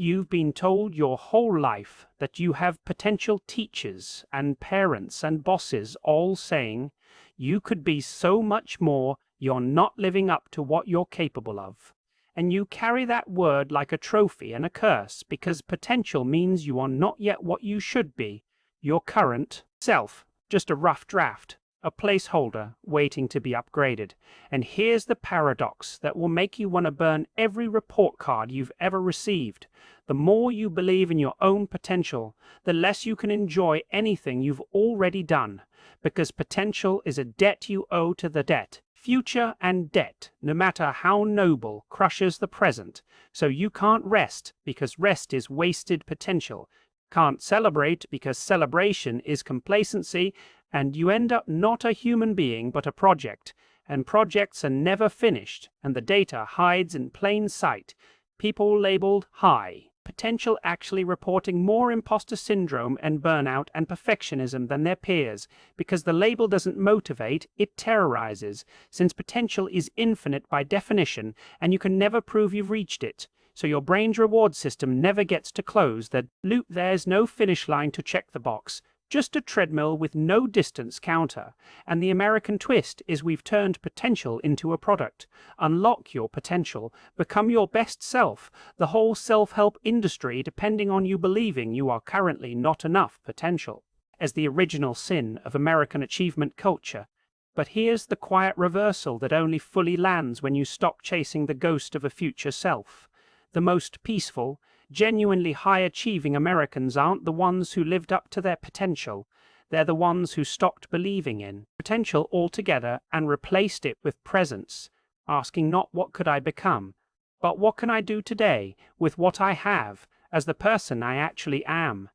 You've been told your whole life that you have potential teachers and parents and bosses all saying, you could be so much more, you're not living up to what you're capable of. And you carry that word like a trophy and a curse because potential means you are not yet what you should be. Your current self, just a rough draft, a placeholder waiting to be upgraded. And here's the paradox that will make you want to burn every report card you've ever received. The more you believe in your own potential, the less you can enjoy anything you've already done, because potential is a debt you owe to the debt. Future and debt, no matter how noble, crushes the present. So you can't rest because rest is wasted potential. Can't celebrate because celebration is complacency, and you end up not a human being but a project. And projects are never finished, and the data hides in plain sight. People labeled high potential actually reporting more imposter syndrome and burnout and perfectionism than their peers, because the label doesn't motivate, it terrorizes, since potential is infinite by definition, and you can never prove you've reached it. So your brain's reward system never gets to close the loop. There's no finish line to check the box, just a treadmill with no distance counter. And the American twist is we've turned potential into a product. Unlock your potential, become your best self. The whole self-help industry depending on you believing you are currently not enough potential, as the original sin of American achievement culture. But here's the quiet reversal that only fully lands when you stop chasing the ghost of a future self. The most peaceful, genuinely high-achieving Americans aren't the ones who lived up to their potential. They're the ones who stopped believing in potential altogether and replaced it with presence, asking not what could I become, but what can I do today with what I have as the person I actually am.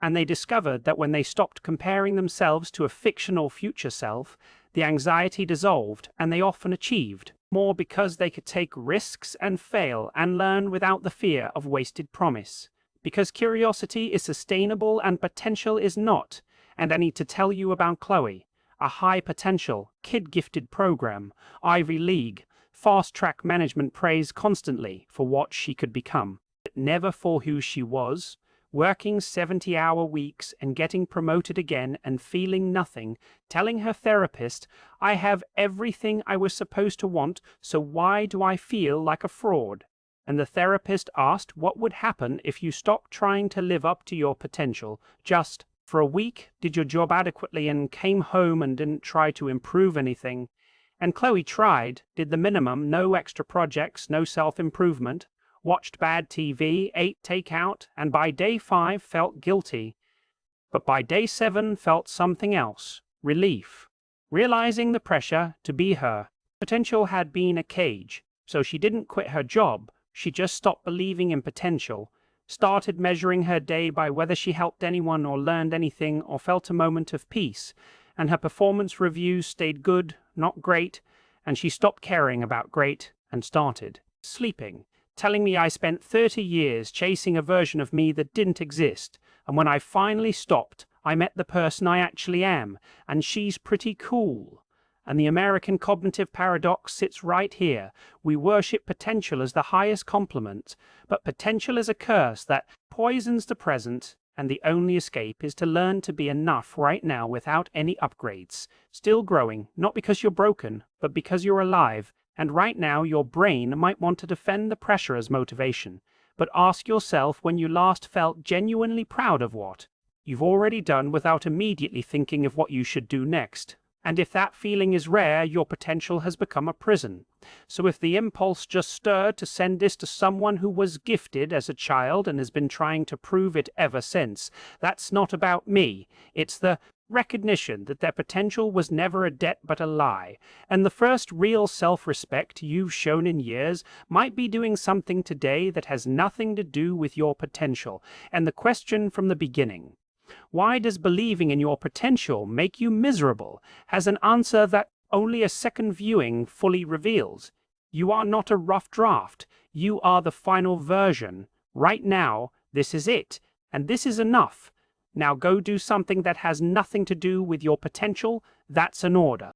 And they discovered that when they stopped comparing themselves to a fictional future self, the anxiety dissolved and they often achieved more because they could take risks and fail and learn without the fear of wasted promise. Because curiosity is sustainable and potential is not. And I need to tell you about Chloe, a high-potential, kid-gifted program, Ivy League, fast-track management praise constantly for what she could become, but never for who she was. Working 70-hour weeks and getting promoted again and feeling nothing, telling her therapist, I have everything I was supposed to want, so why do I feel like a fraud? And the therapist asked what would happen if you stopped trying to live up to your potential. Just for a week, did your job adequately and came home and didn't try to improve anything. And Chloe tried, did the minimum, no extra projects, no self-improvement. Watched bad TV, ate takeout, and by day 5 felt guilty. But by day 7 felt something else, relief. Realizing the pressure to be her. Potential had been a cage, so she didn't quit her job, she just stopped believing in potential, started measuring her day by whether she helped anyone or learned anything or felt a moment of peace, and her performance reviews stayed good, not great, and she stopped caring about great and started sleeping. Telling me I spent 30 years chasing a version of me that didn't exist, and when I finally stopped, I met the person I actually am, and she's pretty cool. And the American cognitive paradox sits right here. We worship potential as the highest compliment, but potential is a curse that poisons the present, and the only escape is to learn to be enough right now without any upgrades. Still growing, not because you're broken, but because you're alive. And right now your brain might want to defend the pressure as motivation, but ask yourself when you last felt genuinely proud of what you've already done without immediately thinking of what you should do next. And if that feeling is rare, your potential has become a prison. So if the impulse just stirred to send this to someone who was gifted as a child and has been trying to prove it ever since, that's not about me. It's the recognition that their potential was never a debt but a lie, and the first real self-respect you've shown in years might be doing something today that has nothing to do with your potential. And the question from the beginning, why does believing in your potential make you miserable, has an answer that only a second viewing fully reveals. You are not a rough draft, you are the final version. Right now, this is it, and this is enough. Now go do something that has nothing to do with your potential. That's an order.